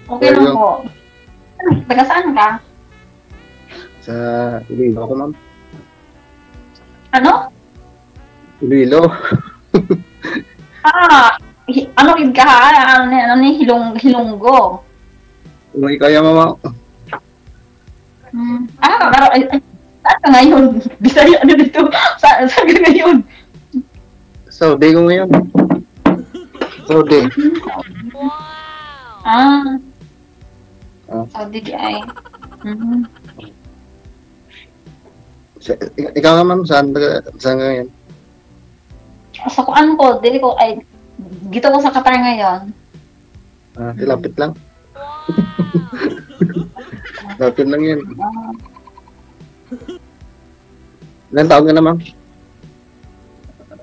Okay lang po. Taga saan ka? Sa Iloilo ako, ma'am. Ano? Iloilo. Ano yun ka ha? Ano ni Hilonggo? Kung ikaya, mama. Pero saan ka ngayon? Bisaya, ano dito? Saan ka ngayon? Saudi ko ngayon. Saudi. Saudi di ay. Ikaw nga, ma'am, saan ka ngayon? Sa kuan ko, dili ko ay gito ko sa Qatar ngayon. Lapit lang. Lapit lang yan. Ilan taon ka na, ma'am?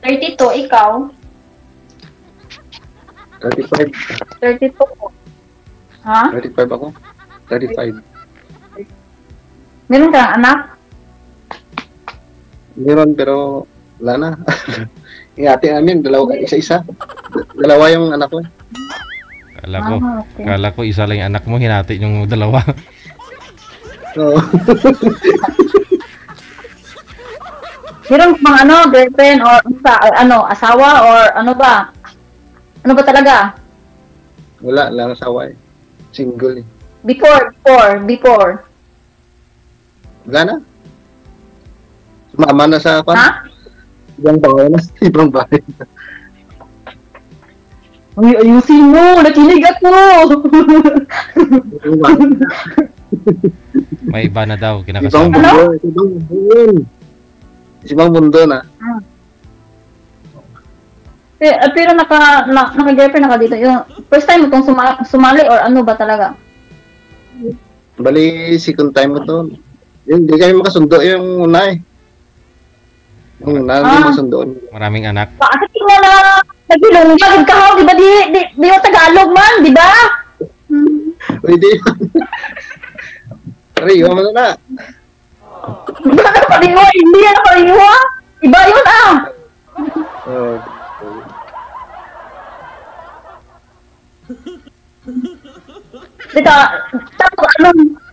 32, ikaw? 35. 32 po. Ha? 35 ako. 35. Meron kang anak? Meron, pero wala na. Yung ate namin, isa-isa. Dalawa yung anak ko. Kala ko isa lang yung anak mo, hinati yung dalawa. Oo. Meron bang girlfriend or asawa or ano ba? Ano ba talaga? Wala, lang asawa eh. Single eh. Before. Wala na. Sumama na sa kwan. Ha? Ibang bahay na. Ibang bahay na. Ay, ayusin mo! Nakinig ako! May iba na daw, Ibang kinakasama. mundo. Ibang mundo na. Pero naka-girlfriend na ka dito. Yung first time mo itong sumali or ano ba talaga? Bali, second time ko to. Hindi kami makasundo yung una eh. Yung una, hindi masundo. Maraming anak. Bakit mo na nagbilunggag ka ho? Di ba di mo Tagalog man? Di ba? Pwede. Pare, iwan mo na. Hindi na nakaliwa. Hindi na nakaliwa. Iba yun Oh. Dito,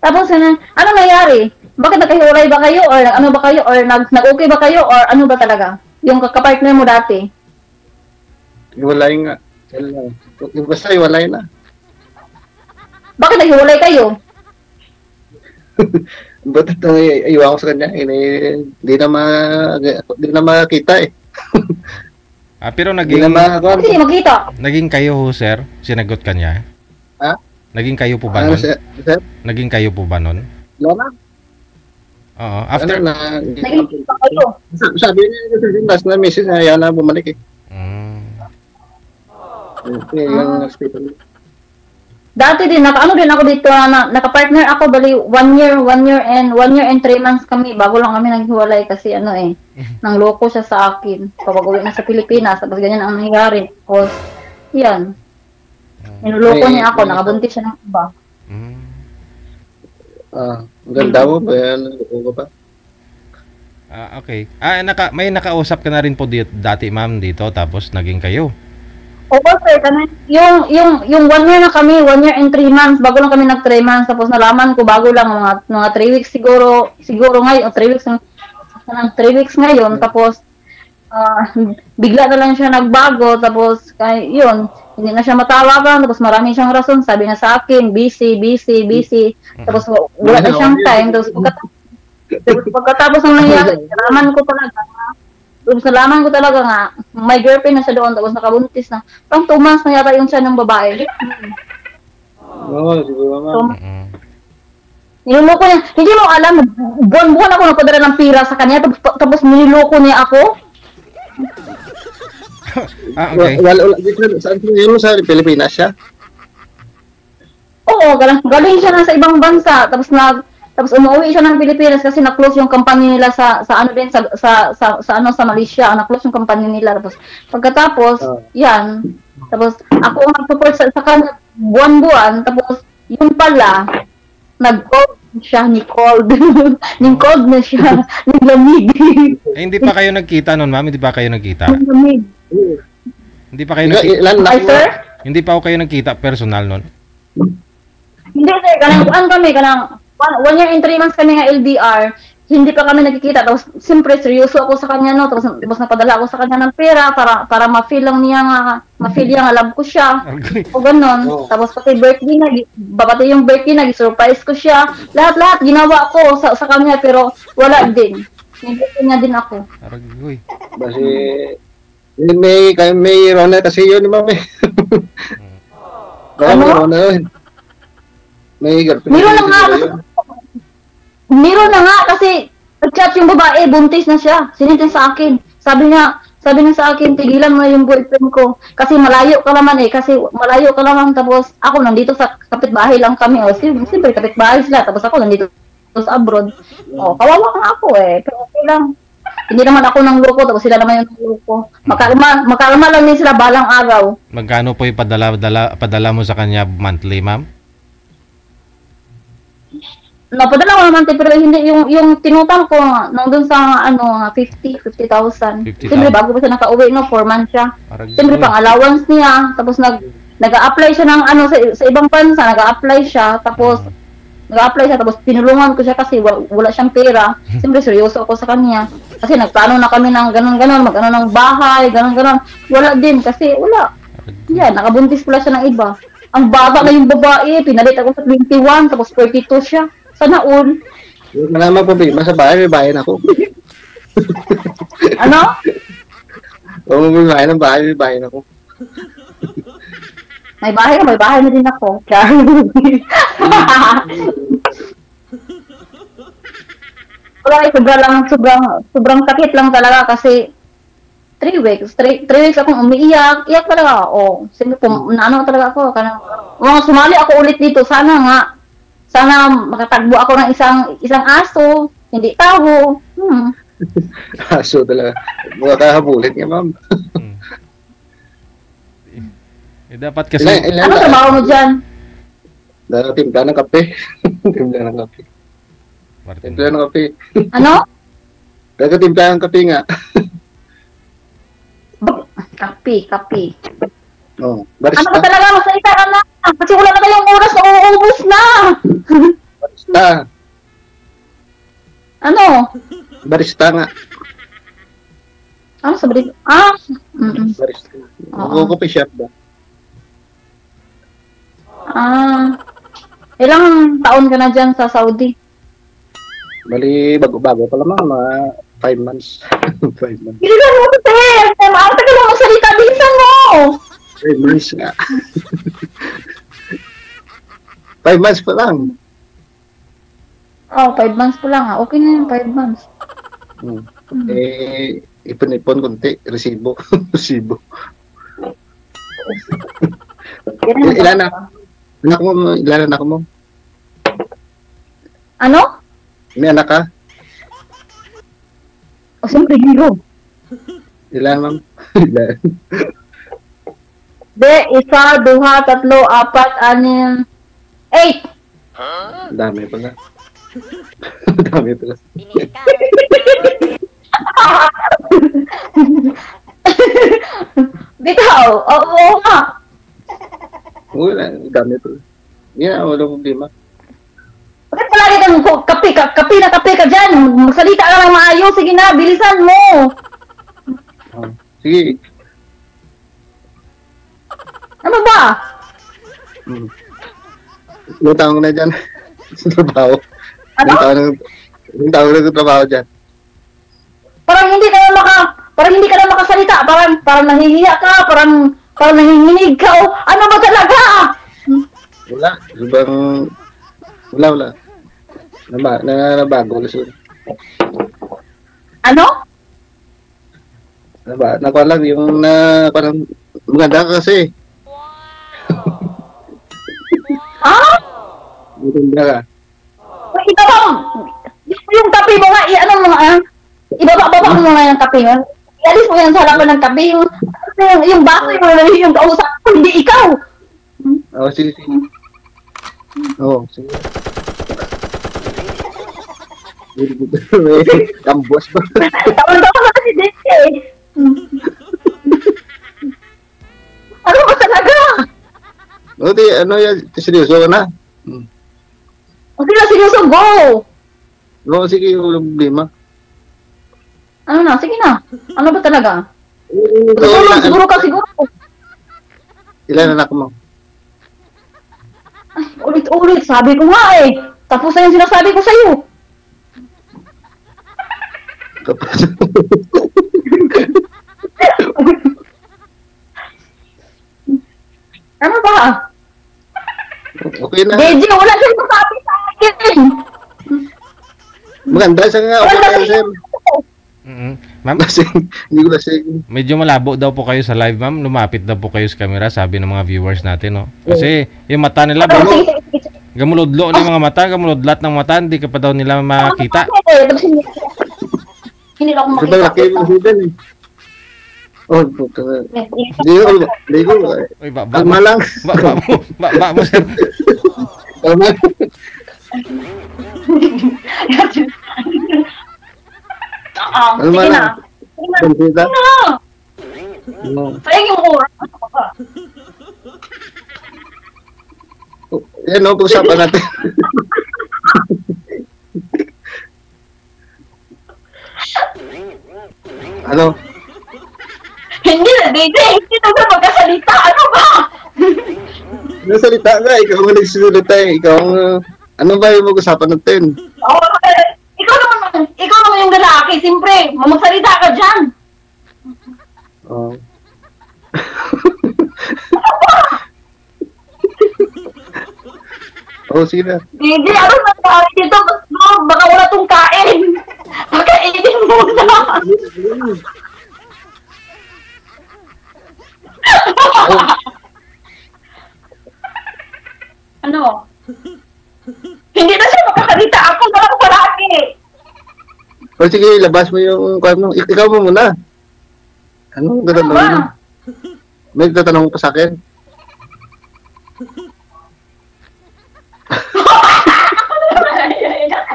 tapos ano nangyari? Bakit nagkahiwalay ba kayo or ano ba kayo or nag-okay ba kayo or ano ba talaga? Yung kapartner mo dati? Iwalay nga. Yung basta iwalay na. Bakit naghiwalay kayo? Ba't ito iwan ko sa kanya? Hindi na makita eh. Pero Hindi na Bakit hindi makita? naging kayo ho, sir? Sinagot ka niya? Ha? Naging kayo po ba Ano, nun? sir? Naging kayo po ba nun? Wala na. Oo. After... Ano na? Naging pa kayo? Sabi niya kasi last na message na ayaw na bumalik eh. Yung hospital. Dati din, ano din ako dito, naka-partner ako, bali 1 year and 3 months kami, bago lang kami naghiwalay kasi nang loko siya sa akin. Kapag uwi na sa Pilipinas, tapos ganyan ang nangyari. Tapos, yan. Niloloko niya ako, nakabuntis siya ng iba. Ang ganda mo ba yan? Loko ka pa? Okay. May nakausap ka na rin po dati, ma'am, dito, tapos naging kayo. Oo, sir, yung 1 year na kami, 1 year and 3 months, bago lang kami nag 3 months, tapos nalaman ko bago lang, mga 3 weeks siguro ngayon, 3 weeks ngayon, tapos bigla na lang siya nagbago, tapos yun, hindi na siya matawagan, tapos marami siyang rason, sabi na sa akin, busy, tapos wala na siyang time, tapos pagkatapos ng nangyari, nalaman ko talaga nga, may girlfriend na siya doon, tapos nakabuntis na. Parang 2 months na yata yung siya ng babae. Oo, siguro nga. Niloloko niya. Hindi mo alam, buwan-buwan ako nagpadala ng pira sa kanya, tapos niloloko niya ako. Okay. Saan yun sa Pilipinas siya? Oo, galing siya na sa ibang bansa, tapos umuwi siya ng Pilipinas kasi na-close yung company nila sa Malaysia, na-close yung company nila. Tapos pagkatapos, yan. Tapos ako ang nag-support sa kanya buwan-buwan, tapos yun pala nag-call siya ni cold. Ning-cold na siya, ning-lamig. Hindi pa kayo nagkita noon, ma'am? Hindi pa kayo nagkita? Ning-lamig. Hindi pa kayo nagkita? Ay, sir? Hindi pa kayo nagkita personal noon? Hindi sir, kanang kami, kanang 1 year and 3 months kami nga LDR, hindi pa kami nagkikita. Tapos, siyempre, seryoso ako sa kanya, no? Tapos napadala ako sa kanya ng pera para ma-feel lang niya nga, ma-feel niya nga love ko siya. O ganon. Tapos, pati birthday na, pati yung birthday na, surprise ko siya. Lahat-lahat ginawa ko sa kanya, pero wala din. Hindi niya din ako. Aragoy. Kasi, may Rona kasi yun, ma'am eh. Baka may Rona yun. May girlfriend. Meron na nga kasi nag-chat yung babae, buntis na siya. Sinintay sa akin. Sabi niya sa akin, tigilan mo yung boyfriend ko. Kasi malayo ka naman tapos ako nandito sa kapitbahay lang kami. O, siyempre kapitbahay sila. Tapos ako nandito sa abroad. O, kawawa nga ako eh. Pero okay lang. Hindi naman ako nang loko, tapos sila naman yung loko. Makalma lang din sila balang araw. Magkano po yung padala mo sa kanya monthly, ma'am? Napadala ko naman, pero hindi yung tinutang ko nandun sa 50,000. Siyempre bago pa siya nakauwi, 4 months siya. Siyempre pang allowance niya, tapos nag-a-apply siya ng sa ibang bansa, nag-a-apply siya, tapos tinulungan ko siya kasi wala siyang pera. Siyempre seryoso ako sa kanya. Kasi nagplano na kami ng ganon-ganon, mag-ano ng bahay, ganon-ganon. Wala din kasi wala. Yan, nakabuntis pala siya ng iba. Ang bata na yung babae, pinalit ako sa 21, tapos 42 siya. Sana all. Wala naman problema sa bahay, may bahay na ako. Ano? Oo, may bahay ng bahay, may bahay na ako. May bahay na din ako. Wala, sobrang sakit lang talaga kasi 3 weeks akong umiiyak. Iyak talaga ako. Siyempre, naano talaga ako. Sumali ako ulit dito. Sana makatagbo ako ng isang aso. Hindi tao. Aso talaga. Mga kahabulit niya, ma'am. Dapat kasi... Ano trabaho mo dyan? Timpla ng kape. Timpla ng kape. Ano? Timpla ng kape nga. Kape. Oh, barista. Ano ba talaga? Masalita ka na. Kasi wala na tayong oras na uuubos na. Barista. Ano? Barista nga. Ano sa barista? Barista. Coffee shop ba? Ilang taon ka na dyan sa Saudi? Bali, bago-bago pa lamang, mga 5 months. 5 months. Hindi lang mo kasi! Ang tagal mo magsalita, bilisan mo! 5 months nga. 5 months pa lang. 5 months pa lang. Okay na yun, 5 months. Ipon-ipon konti. Resibo. Ilan na? Ilan anak mo? Ano? May anak ka? Siyempre, hero. Ilan, ma'am? Ilan? Isa, 2, 3, 4, 5, 6, 8. Dami pala. Dami pala. Bitaw, oo nga. Wala, dami pala. Yeah, walang problema. Bakit palagi kang kape ka dyan? Magsalita ka lang maayos. Sige na, bilisan mo. Sige. Ano ba? Ilang taon na dyan sa trabaho. Ano? Ilang taon na sa trabaho dyan. Parang hindi ka na makasalita. Parang nahihiya ka. Parang nanginginig ka. O, ano ba talaga? Wala. Wala. Nabago. Ano? Nakuha lang yung parang maganda ka kasi. Ha? Maganda ka. Ibaba yung kape mo nga. Ibaba mo nga yung kape mo. Ialis mo yan sa halaman ng kape. Yung baso yung kausap ko. Hindi ikaw. Sige. Sige. Kambos ba? Taon-taon na kasi din eh. Ano ba talaga? Ano yan? Seryoso ka na? Okay na, seryoso, go! Oo, sige, walang problema. Ano na, sige na. Ano ba talaga? Oo, Siguro ka, siguro. Ilan anak mo? Ay, ulit-ulit, sabi ko nga eh. Tapos na yung sinasabi ko sa'yo. Kapag... Ano ba? Okay na. DJ, wala sa'yo sabi sa akin. Maganda siya nga. Okay na, sir. Ma'am, Lasing. Hindi ko lasing. medyo malabo daw po kayo sa live, ma'am. Lumapit daw po kayo sa camera, sabi ng mga viewers natin, no? Kasi yung mata nila, Sige, bro, sige, sige. gamulodlo ng mga mata, gamulodlat ng mata, hindi ka pa daw nila makita. Hindi na ako Kasi ba laki makita. yung hidden eh. Oh, puta na. Hindi ko. Uy, ba Kalma lang. ba mo, sir. Kalma. Sige na. Sige na. Bantita. Sige na. Oo. Sayang yung oras. Ano ka ba? Yan o, pag-usapan natin. Ano? Hindi na, DJ. Hindi na ba magkasalita? Ano ba? Nasalita ka, ikaw ang nagsisalita eh. Ikaw ang, ano ba yung mag-usapan natin? Oh, ikaw naman yung lalaki. Siyempre, magsalita ka dyan. Oh. Oh, sige na. DJ, ano na tayo dito? Baka wala tong kain. Pakainin mo na. Ano? Hindi na siya makasalita. Ako na lang palagi. Oh, sige, labas mo yung, ikaw mo muna. Anong Ano tatanong ba? mo? May tatanong pa sa akin?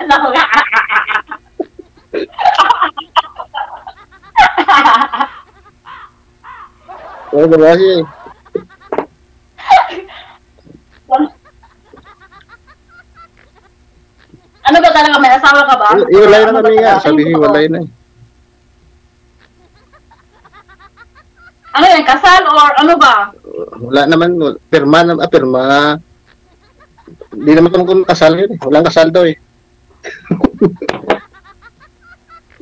Ano nga? Oo, diba siya eh. Ano ba talaga? May asawa ka ba? Iwalay na Ano ba kami nga. talaga? Sabi ko, iwalay na eh. Ano yan? Kasal or ano ba? Wala naman, pirma naman, pirma. Hindi naman kung kasal yun eh. Walang kasal daw eh.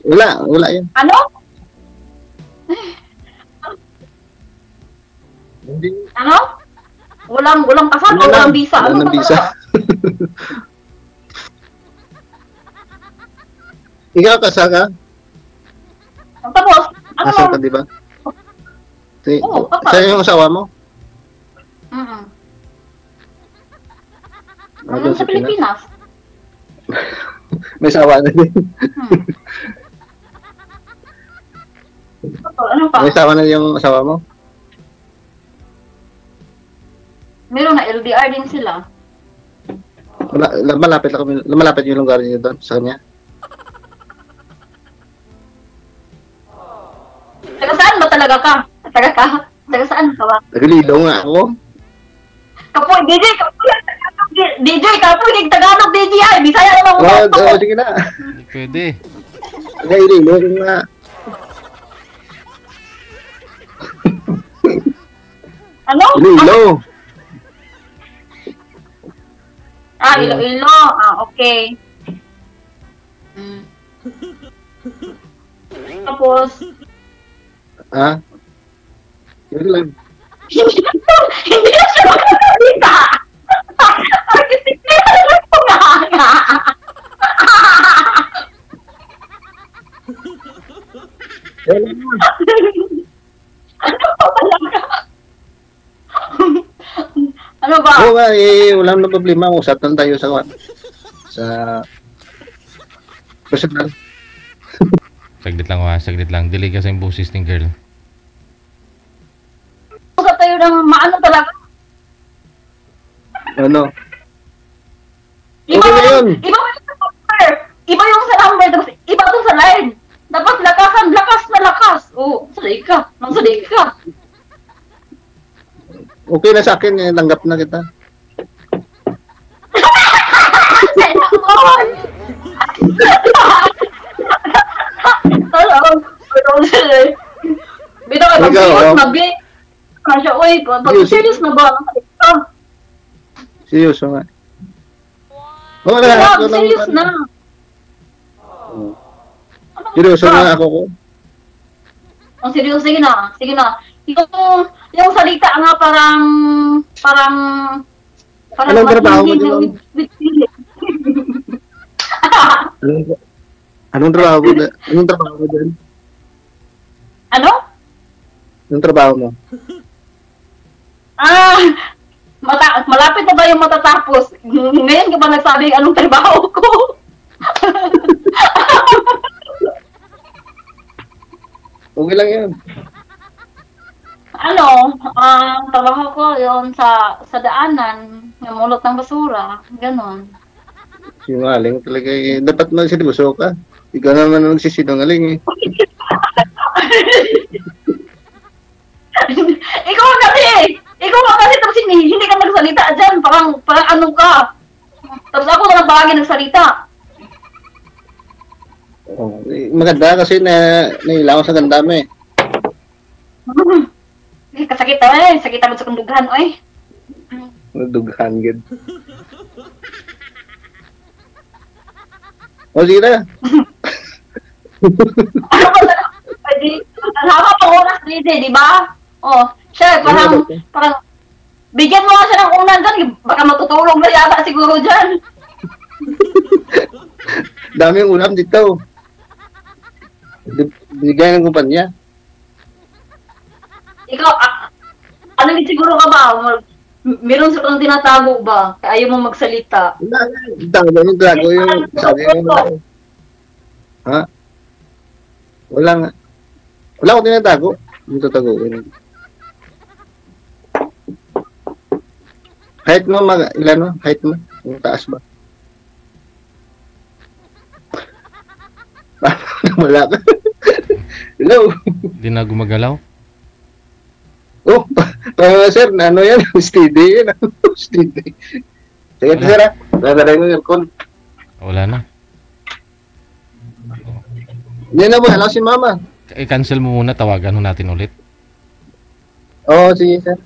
wala yun. Ano? Hindi. Ano? Walang kasal o walang bisa? Ano Walang ba bisa. talaga? Ikaw kasal ka? Tapos, ano? Kasal ka, di ba? Oo, kasal. Sa'yo yung asawa mo? Mm-mm. Ah, Ano doon sa Pilipinas? May asawa na din. Ano pa? May asawa na yung asawa mo? Meron na LDR din sila. Malapit yung lugar niyo doon sa kanya. Taga saan ba talaga ka? Taga saan ka ba? Nagalilo nga ako. Kapoy, DJ, kapoy. DJ, kapoy, Tagalog, DJ, ay. Bisaya naman mo. Oo, sige na. Pwede. Nagalilo nga. Ano? Iloilo. Iloilo. Okay. Tapos, Ha? Yun lang. hindi na siya magkakalita. Arkitektura lang po nga. Ano pa talaga? Ano ba? Oo nga, wala naman problema. Usap lang tayo sa personal. Saglit lang. Delay kasi yung boses ng girl. Usap tayo ng maano talaga. Ano? Iba Okay na yun. Iba yung sa number. Iba yung sa number. Tapos iba itong sa line. Dapat lakas na lakas. Oo, saday ka. Nang saday ka. Okay na sa akin, tanggap na kita. Uy, pag Ikaw, serious oh. na, be. Kasya, uy, pag serious na ba? Seryoso nga. Oo, Wag, serious na. Seryoso na ako ko. Ang seryoso, sige na. Sige na. Yung salita nga parang Anong trabaho mo matindi dun? with feeling. Anong trabaho mo dun? Anong trabaho mo dun? Ano? Anong trabaho mo? Malapit na ba yung matatapos? Ngayon ka ba nagsabi anong trabaho ko? Okay lang yan. Ang trabaho ko yon sa daanan, namulot ng basura, ganon. Sinungaling talaga eh. Dapat magseryoso ka. Ikaw naman ang nagsisinungaling eh. Ikaw kasi tapos hindi ka nagsalita dyan, parang ano ka. Tapos ako na bahagi nagsalita. Oh, maganda kasi nailangan sa ganda mo eh. Kasakit sakitan mo sa kundughan, oy. Nagdughan gid. O sige na. Ano ba na? Hama pang oras di ba? Oh, siya parang bigyan mo nga siya ng unan dyan, baka matutulog na yata siguro dyan. Dami yung ulam dito. Bigay ng kumpanya. Ikaw, ano din siguro ka ba? Meron sa kang tinatago ba? Kaya ayaw mo magsalita. Tago yung sabi mo. Ha? Wala nga. Wala akong tinatago. Yung tataguin. Height mo, ilan mo? Height mo? Yung taas ba? Wala ka. Hello? Hindi na gumagalaw? Oh, sir, ano yan? Steady yan. Steady. Sige, sir, ha? Dadaray mo yung aircon. Wala na. Hindi na mo, hello si mama. I-cancel mo muna, tawagan ho natin ulit. Oo, sige, sir.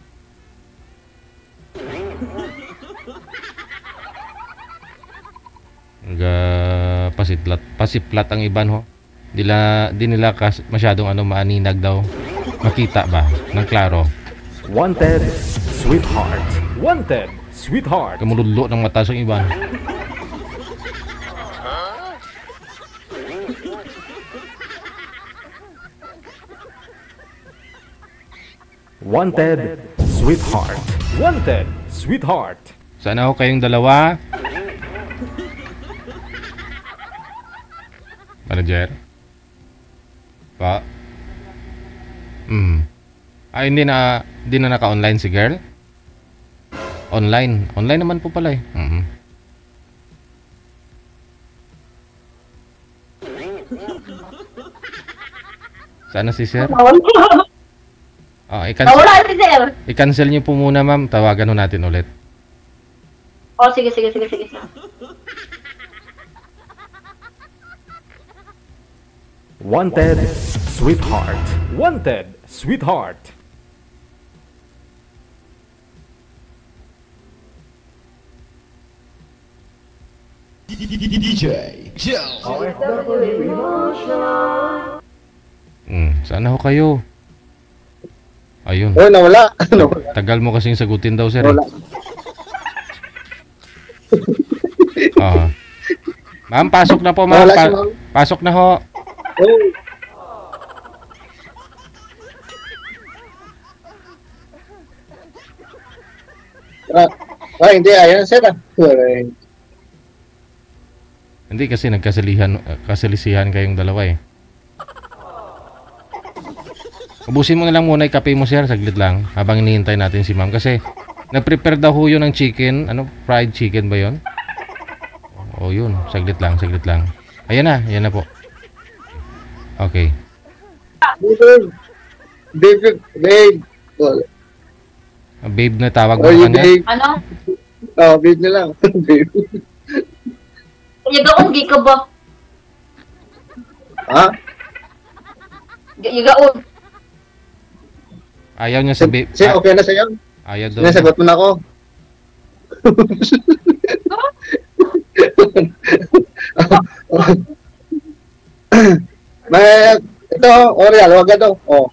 Pasiplat ang iban ho. Di nila masyadong maaninag daw. Makita ba ng klaro? Wanted, sweetheart. Wanted, sweetheart. Kamuludlo ng mata sa iban. Wanted, sweetheart. Wanted, sweetheart. Sana ho kayong dalawa. Manager? Pa? Hindi na naka-online si girl? Online. Online naman po pala eh. Sana si sir? Wala si sir. I-cancel niyo po muna ma'am. Tawagan ho natin ulit. Oh, sige. Wanted, sweetheart. Wanted, sweetheart. DJ Sana ho kayo. Ayun. Oh, nawala. Tagal mo kasing sagutin daw sir. Nawala. Ma'am, pasok na po ma'am. Nawala si ma'am. Pasok na ho. Oh. Hindi. Ayan, sir. Hindi kasi kasalisihan kayong dalawa eh. Ubusin mo na lang muna yung kape mo sir, saglit lang. Habang hinihintay natin si ma'am. Kasi nag-prepare daw ho yun ng chicken. Fried chicken ba yun? Oh, yun. Saglit lang. Ayan na po. Okay. Babe. Babe na tawag mo Oh, kanya. babe. Ano? Oh, babe na lang. Babe. Yagaon, gi ka ba? Ha? Yagaon. Ayaw niya sabi... Sir, okay na sa'yo? Ayaw daw niya. Sinasagot mo na ako. May, ito, Orial, wag ito. Oh.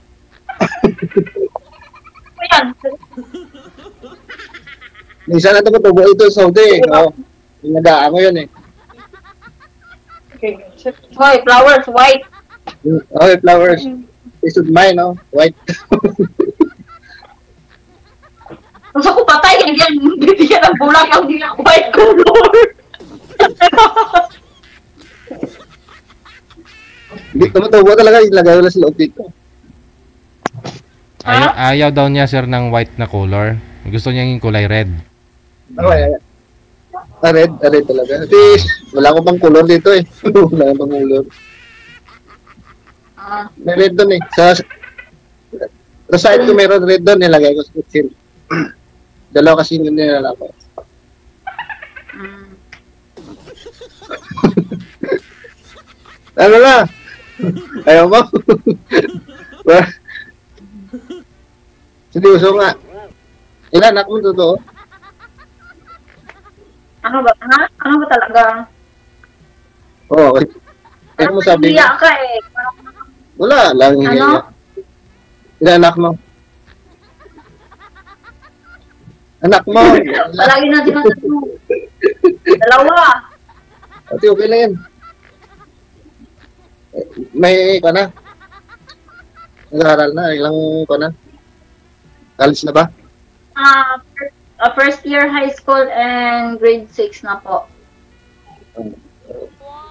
Ayan. Minsan na ito tubo ito sa Saudi. Oh. Nagaan ko yun eh. Okay. Hoy, flowers, white. Okay, flowers. Peace of mind, no? White. Kung sa ko patay, yan, bibigyan ng bulag ang white color. Hindi tumutubo talaga. Ilagay wala sa loob dito. Ayaw daw niya, sir, ng white na color. Gusto niya yung kulay red. Okay. Red talaga. Kasi wala ko pang color dito eh. Wala ko pang color. May red doon eh. Sa side ko meron red doon. Nilagay ko sa kitchen. Dalawa kasi yun nilala ko. Ano na? Ayaw mo? Seryoso nga. Ilan anak mo totoo? Ano ba? Ha? Ano ba talaga? Oo. Ano mo sabi? Hiya ka eh. Wala lang hiya. Ano? Ilan anak mo? Anak mo. Palagi natin ang dalawa. Ate, okay na yan. May ka na? Nag-aaral na? Ilang ka na? College na ba? First year high school and grade 6 na po.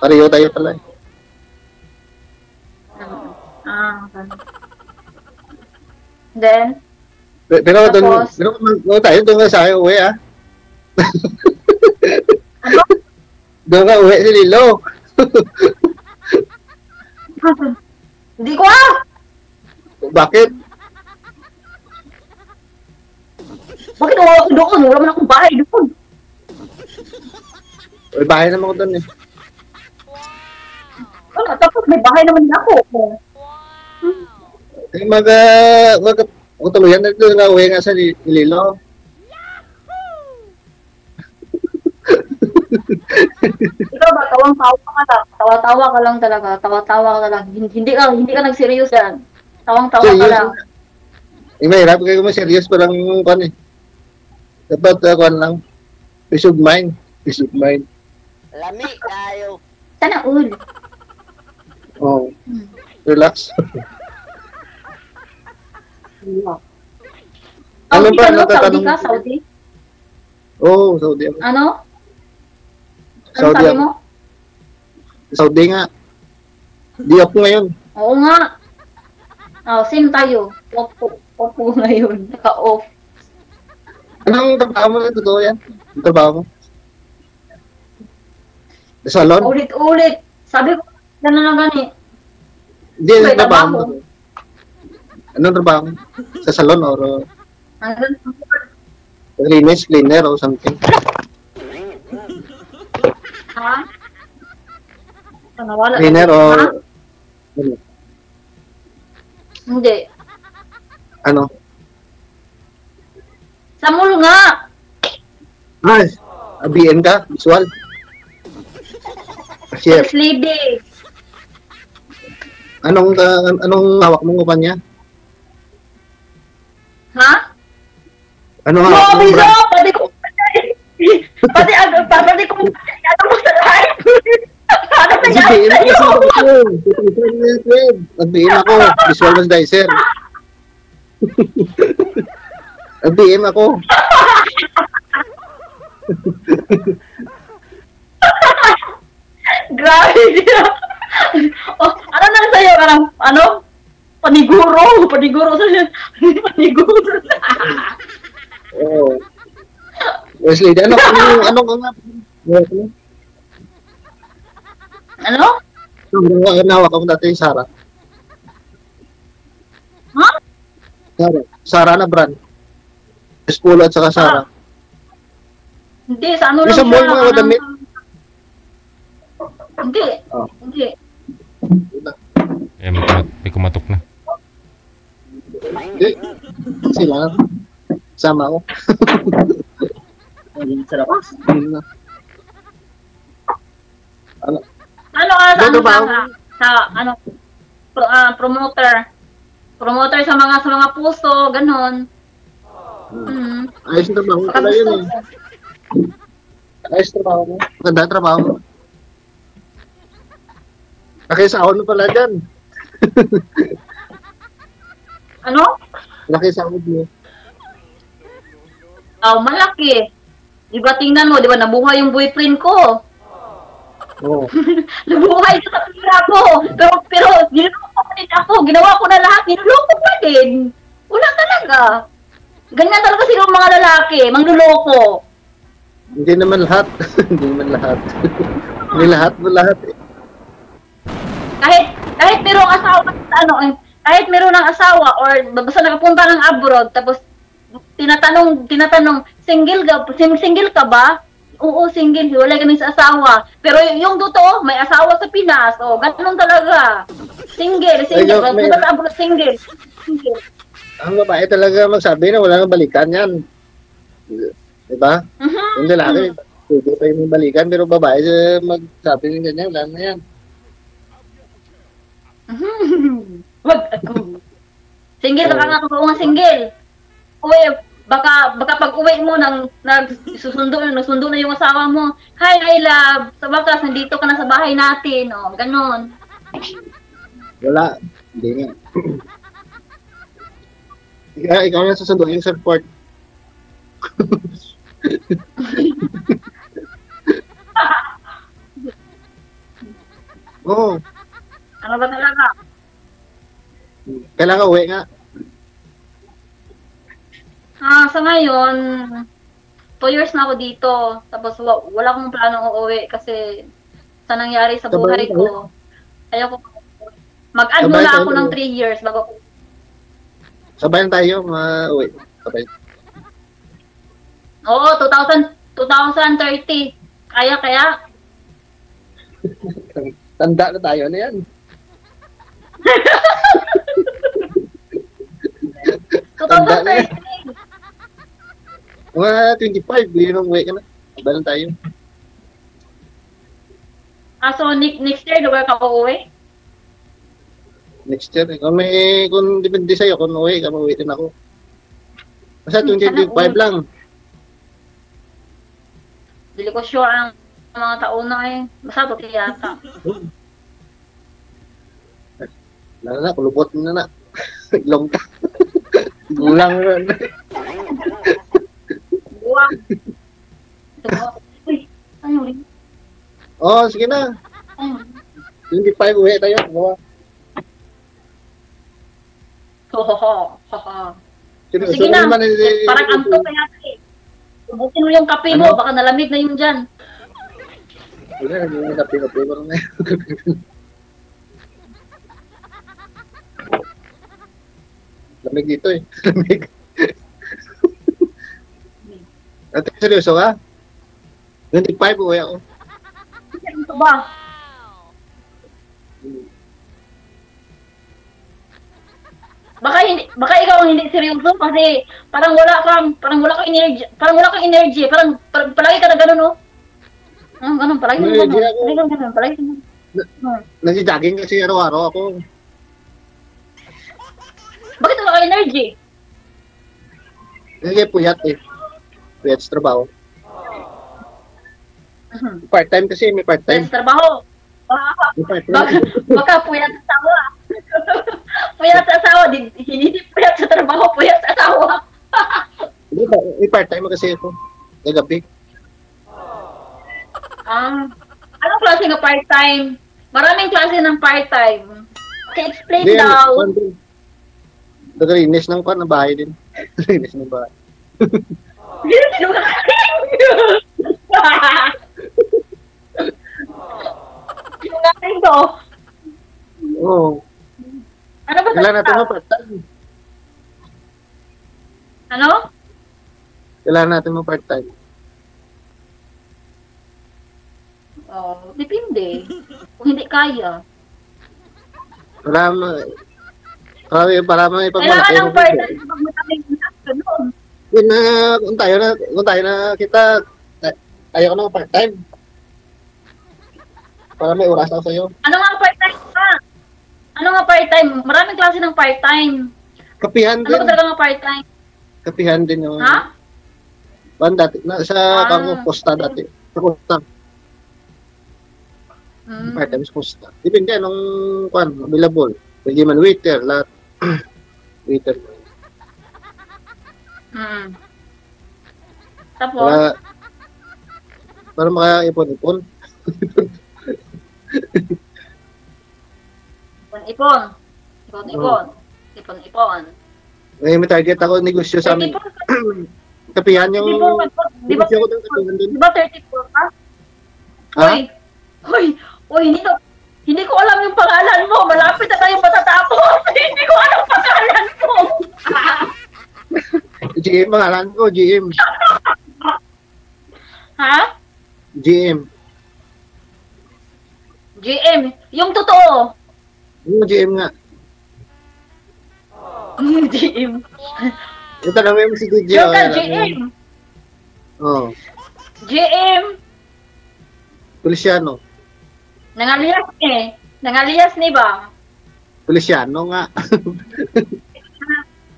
Pareho tayo pala eh. Okay. Then, Pero doon, tapos, pero tayo, doon ka sa akin uwi ah. ano? Doon ka uwi si Lilo. Hindi ko ah! Bakit? Bakit wala ako doon? Wala man akong bahay doon. May bahay naman ko doon eh. Wala, tapos may bahay naman din ako. Tuluyan na doon nga uwi nga sa Lilo. Ikaw ba, tawang-tawa ka lang. Tawa-tawa ka lang talaga. Tawa-tawa ka lang. Hindi ka nagseryoso yan. Tawang-tawa ka lang. Mahirap kayo ma-serious parang kan eh. Dapat kan lang. Peace of mind. Peace of mind. Lami tayo. Sana all. Oh. Relax. Ano Saudi ba ka, no? Saudi natatanong? ka? Saudi? Oo, Saudi. Ano? Ano Saudi sabi ako. mo? Saudi nga. Di ako ngayon. Oo nga. Same tayo. Opo ngayon. Naka-off. Anong trabaho mo na totoo yan? Ang trabaho mo? Sa salon? Ulit-ulit. Sabi ko, gano'n na gani. Hindi, May anong trabaho mo? trabaho. Anong trabaho mo? Sa salon or Hanggang cleaner or something? ha? Nawala. Cleaner Ha? or Hindi. ano? Sa mall nga. Ay, BN ka? Visual? Chef. Sales lady. Anong hawak mong kumpanya? Ha? Anong hawak Grabe mong na! brand? Pwede ko pwede ko ano mo sa live. Ano na Kasi yan BN sa'yo? ako. Nag-BN ako. Visual merchandiser. Nag-BM ako. Grabe niya. Ano na sa'yo? Ano? Paniguro sa'yo. Paniguro. Oo. Wesley, anong nga? Ano? Ang hawak ako dati yung Sara. Ha? Sara na brand. Espulo at saka Sara. Hindi, sa ano Yung lang sa mall mga damit. Hindi. Oh. Hindi. May kumatok na. Hindi. Sila. Sama ko. Sa labas. Ano? Ano ka sa Dito ano ba? sa ano promoter. Promoter sa mga puso, ganon. Ayos na trabaho pala yun eh. Ayos trabaho mo. Maganda trabaho mo. Laki sahod mo pala dyan. Ano? Laki sahod mo. Oh, malaki. Di ba tingnan mo, di ba nabuhay yung boyfriend ko? Oo. Nabuhay ko sa pira ko. Pero niloloko pa din ako. Ginawa ko na lahat. Niloloko pa din. Wala talaga. Ganyan talaga sila mga lalaki. Mangluloko. Hindi naman lahat. Hindi naman lahat. Hindi lahat eh. Kahit merong asawa, kahit meron ng asawa or basta nakapunta ng abroad, tapos tinatanong, single ka ba? Oo, single, wala kami sa asawa. Pero yung totoo, may asawa sa Pinas. O, ganun talaga. Single. Punta sa abroad, single. Ang babae talaga magsabi na wala nang balikan yan. Diba? Yung lalaki, pwede pa yung balikan, pero babae magsabi ng ganyan, wala na yan. Wag ako. Single ka nga, totoo nga single. Uy, baka pag uwi mo nagsusundo na yung asawa mo. Hi, I love. Sa bakas, nandito ka na sa bahay natin. O, ganon. Wala. Hindi nga. Ikaw na susunduin sa support. Oo. Ano ba talaga? Kailangan uwi nga. Sa ngayon, 2 years na ako dito. Tapos wala akong planong uuwi kasi sa nangyari sa buhay ko. Ayoko. Mag-add muna ako ng 3 years bago ko. Sabayan tayo, uwi. Sabay. Oo, 2030. Kaya. Tanda na tayo na yan. 2030. Mga 25, yun ang uwi ka na. Sabayan tayo. So next year, lugar ka uuwi? Next year. Kung depende sa'yo, kung uwi ka, uwi din ako. Basta 2025 lang. Dili ko sure ang mga taon na eh. Basta to yata. Lalo na, kulubot na na. Long ka. Gulang na. Buwang. Uy, ayun. Oh, sige na. Ayun. 25 uwi tayo. Gawa. Sige na. Parang antok na yata eh. Ubusin mo yung kape mo. Baka nalamig na yun dyan. Wala, hindi na kape mo na yun. Lamig dito eh. Lamig. Ate, seryoso ka? 25 uwi ako. Ano ba? Baka ikaw ang hindi seryoso kasi parang wala kang energy, parang palagi ka na gano'n, no? Ganun, palagi ka na gano'n, palagi ka na. Nag-jogging kasi araw-araw ako. Bakit wala ka energy? Kasi puyat eh. Puyat sa trabaho. Part-time kasi, may part-time. Sa trabaho. May part-time. Baka puyat sa asawa. Puyat sa asawa, hindi puyat sa trabaho, puyat sa asawa. May part-time kasi ako. Gagabi. Anong klase ng part-time? Maraming klase ng part-time. Okay, explain daw. Nagalinis ng kwan ng bahay din. Nagalinis ng bahay. Sinungaling to. Oo. Ano ba Kailangan natin mag-part-time. Ano? Kailangan natin mag-part-time. Depende. Kung hindi kaya. Para may Kailangan pagmalaki. ng part-time kapag maraming Kung tayo na kita, ayaw ko ng part-time. Para may oras ako sa'yo. Ano nga part-time ka? Ano nga part-time? Maraming klase ng part-time. Kapihan Ano din. ba talaga nga part-time? Kapihan din yung... Ha? Dati, sa posta dati. Sa posta. Part-time sa posta. Depende anong available. Pwede man waiter, lahat. Waiter. Tapos? Para maka-ipon-ipon. Ipon-ipon. May target ako negosyo sa amin. Kapihan yung... Di ba 34 ka? Ha? Uy, hindi ko alam yung pangalan mo. Malapit na tayong matatapos. Hindi ko alam pangalan mo. GM, pangalan ko, GM. Ha? GM. GM. Yung totoo. Yung GM nga. GM. Yung tanongin mo si DJ. Yung ka, GM. Oo. GM. Polisiano. Nangalias ni ba? Polisiano nga.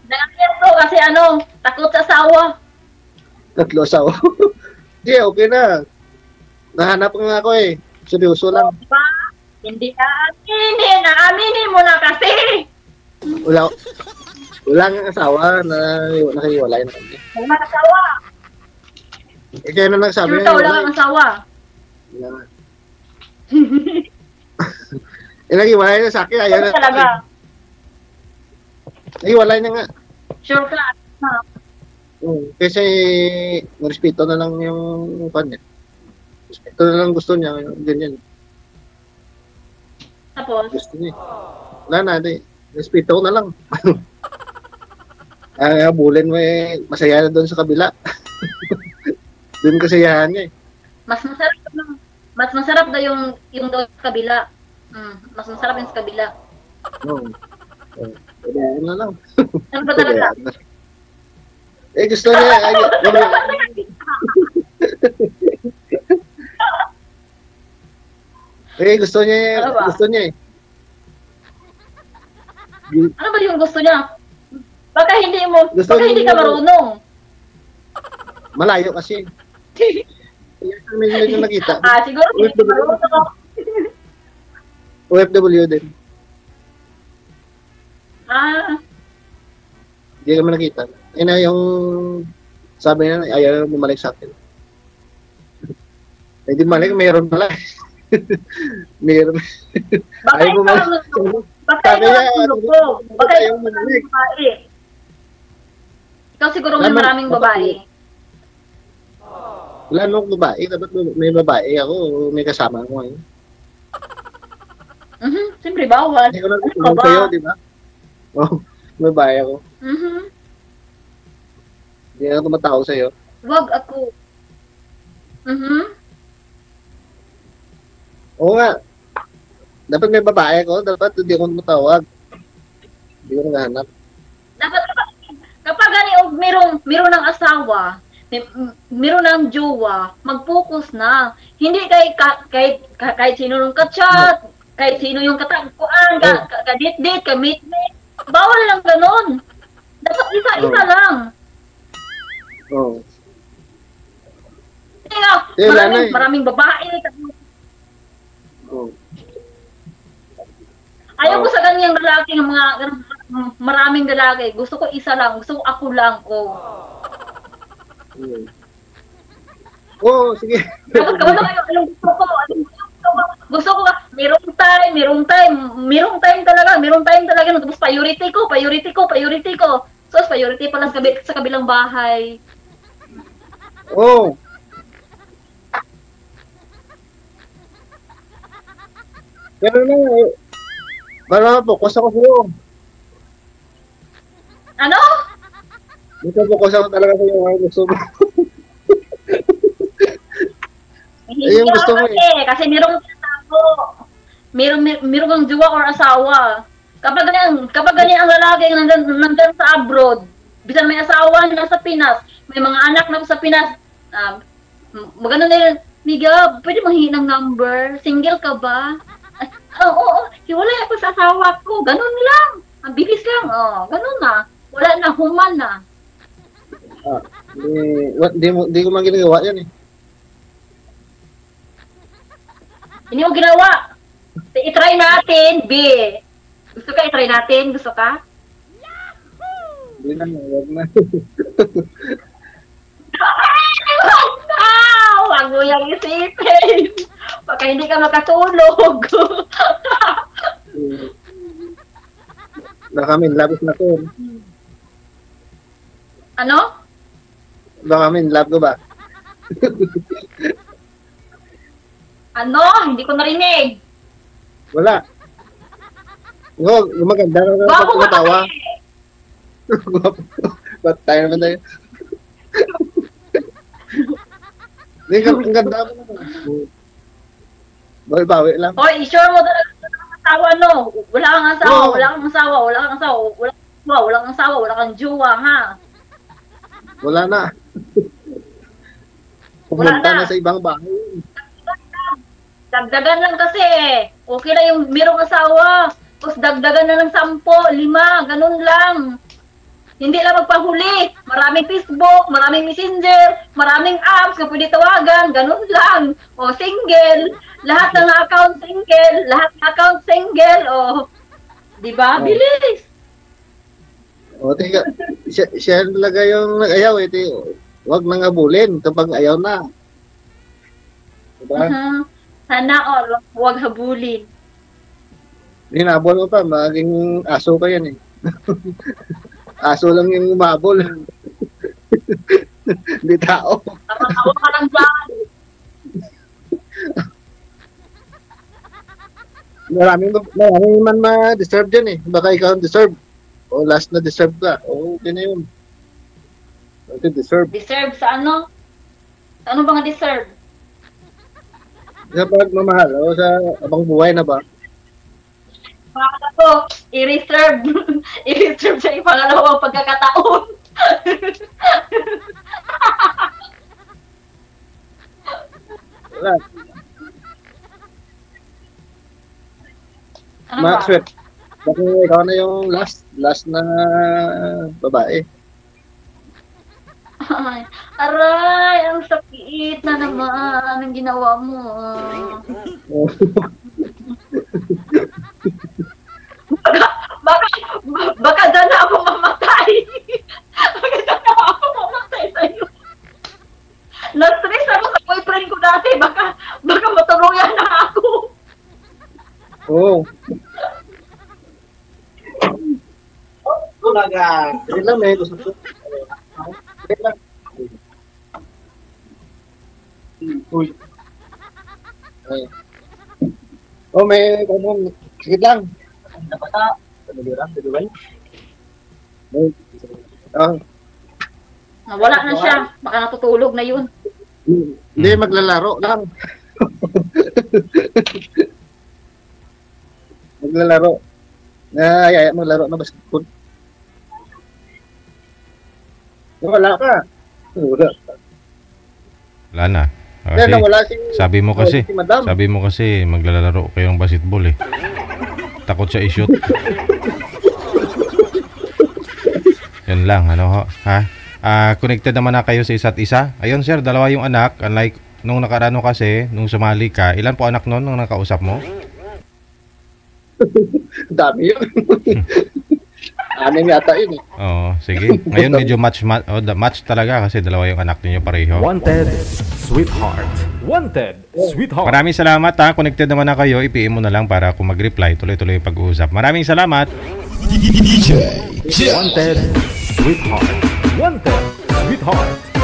Nangalias to kasi takot sa asawa. Tatlo asawa. Di, okay na. Nahanap nga ako eh. Seryoso lang. Diba? Hindi aaminin. Naaminin mo na kasi. Wala nga asawa na nakahiwalay na kami. Wala kang asawa. Eh, kaya na nagsabi Sure ka, wala kang asawa. Wala nga. Naghiwalay na sa akin. Ayaw na. Talaga. Naghiwalay na nga. Sure ka. Kasi respeto na lang yung kanya. Respeto na lang gusto niya. Ganyan. Tapos? Gusto niya. Wala na. Respeto ko na lang. Bulin mo eh. Masaya na doon sa kabila. Doon kasayahan niya eh. Mas masarap daw yung doon sa kabila. Mas masarap yung sa kabila. Oo. Ano na lang. Ano ba talaga? Eh, gusto niya. Gusto niya. Ano ba? Gusto niya eh. Ano ba yung gusto niya? Baka hindi ka marunong. Malayo kasi. Medyo nakita. Siguro hindi ka marunong. OFW din. Hindi naman nakita. Yung sabi niya, ayaw bumalik sa akin. Hindi bumalik, meron pala. Meron. Baka ikaw ang lupog. Baka ikaw ang babae. Ikaw siguro may maraming babae. Wala nung babae. Dapat may babae ako. May kasama ko ngayon. Siyempre bawal. Hindi ko lang tulong sa'yo, di ba? May babae ako. Hindi na tumatawag sa'yo. Wag ako. Oo nga. Dapat may babae ako. Dapat hindi ako tumatawag. Hindi ko naghahanap. Dapat kapag merong ng asawa, meron ng jowa, mag-focus na. Hindi kahit sino nung ka-chat, kahit sino yung katagpuan, ka-date-date, ka-meet-meet. Bawal lang ganun. Dapat isa-isa lang. Oo. Hindi nga, maraming babae. Oo. Ayaw ko sa ganyang lalaki ng mga maraming lalaki. Gusto ko isa lang. Gusto ko ako lang. Oo, sige. Dapat anong gusto ko? Gusto ko merong time talaga. Tapos priority ko. So, priority pala sa kabilang bahay. Oo. Pero na, para focus ako sa'yo. Ano? Dito focus ako talaga sa'yo. Ay, gusto mo. Yung gusto mo eh. Kasi merong tinatago. Merong kang jowa or asawa. Kapag ganyan ang lalaki nandun sa abroad, bisan may asawa na sa Pinas, may mga anak na sa Pinas, maganda nila, Miga, pwede manghingi ng number? Single ka ba? Ay, oo, hiwalay ako sa asawa ko. Ganun lang. Ang bilis lang. Ganun na. Wala na, human na. Di ko man ginagawa yan eh. Hindi mo ginawa. I-try natin, B. Gusto ka i-try natin? Gusto ka? Hindi na, wag na. Wag mo yung isipin. Baka hindi ka makatulog. Baka min, labos na to. Ano? Baka min, lab ko ba? Ano? Hindi ko narinig. Wala. Maganda na Bago ka tawa. kasi. Ba't tayo naman tayo? Hindi, ang ganda mo naman. Bawi lang. Hoy, sure mo talaga ang asawa, no? Wala kang asawa, Oo. wala kang asawa, wala kang asawa, wala kang asawa, wala kang jowa, ha? Wala na. Pumunta na sa ibang bahay. Dagdagan lang kasi. Okay lang yung merong asawa. Tapos dagdagan na ng 10, 5, ganun lang. Hindi lang magpahuli. Maraming Facebook, maraming Messenger, maraming apps na pwede tawagan. Ganun lang. O, single. Lahat ng account single. Lahat ng account single. O, di ba? Oh. Bilis. O, tika, siya talaga yung nag-ayaw eh. Huwag nang abulin kapag ayaw na. Diba? Sana all, huwag habulin. Hinabol mo pa, maging aso ka yan eh. Aso lang yung umabol. Hindi tao. Nakatawa ka lang dyan. Maraming man ma-deserve dyan eh. Baka ikaw ang deserve. O last na deserve ka. O, okay na yun. Okay, deserve. Deserve sa ano? Sa ano ba nga deserve? Sa pagmamahal, o sa abang buhay na ba? Bakit ako, i-reserve. I-reserve sa ipangalawang pagkakataon. Wala. Ano ba? Maxwell. Baka ikaw na yung last na babae. Ay, aray, ang sakit na naman ang ginawa mo. Baka dyan na ako mamatay. Baka dyan na ako mamatay sa'yo. Na-stress ako sa boyfriend ko dati. Baka matuluyan na ako. Oo. Talaga. Hindi lang may gusto ko. Hindi lang. Uy. Ay. Oh, may ganun. Sige lang. Dapat na. Ano ba? Wala na siya. Baka natutulog na yun. Hindi, maglalaro lang. Maglalaro. Ayaya maglaro na basketball. Wala ka. Wala. Wala na. Kasi, wala si, sabi mo kasi, si Madam. sabi mo kasi maglalaro kayo ng basketball eh. Takot siya i-shoot. Yan lang, ano ho, ha? Connected naman na kayo sa isa't isa. Ayun sir, dalawa yung anak. Unlike nung nakarano kasi, nung sumali ka, ilan po anak nun nung nakausap mo? Dami yun. Anim yata yun eh. Oo, sige. Ngayon medyo match talaga kasi dalawa yung anak niyo pareho. Wanted, sweetheart. Wanted, sweetheart. Maraming salamat ha. Connected naman na kayo. I-PM mo na lang para kung mag-reply, tuloy-tuloy yung pag-uusap. Maraming salamat. Wanted, sweetheart. Wanted, sweetheart.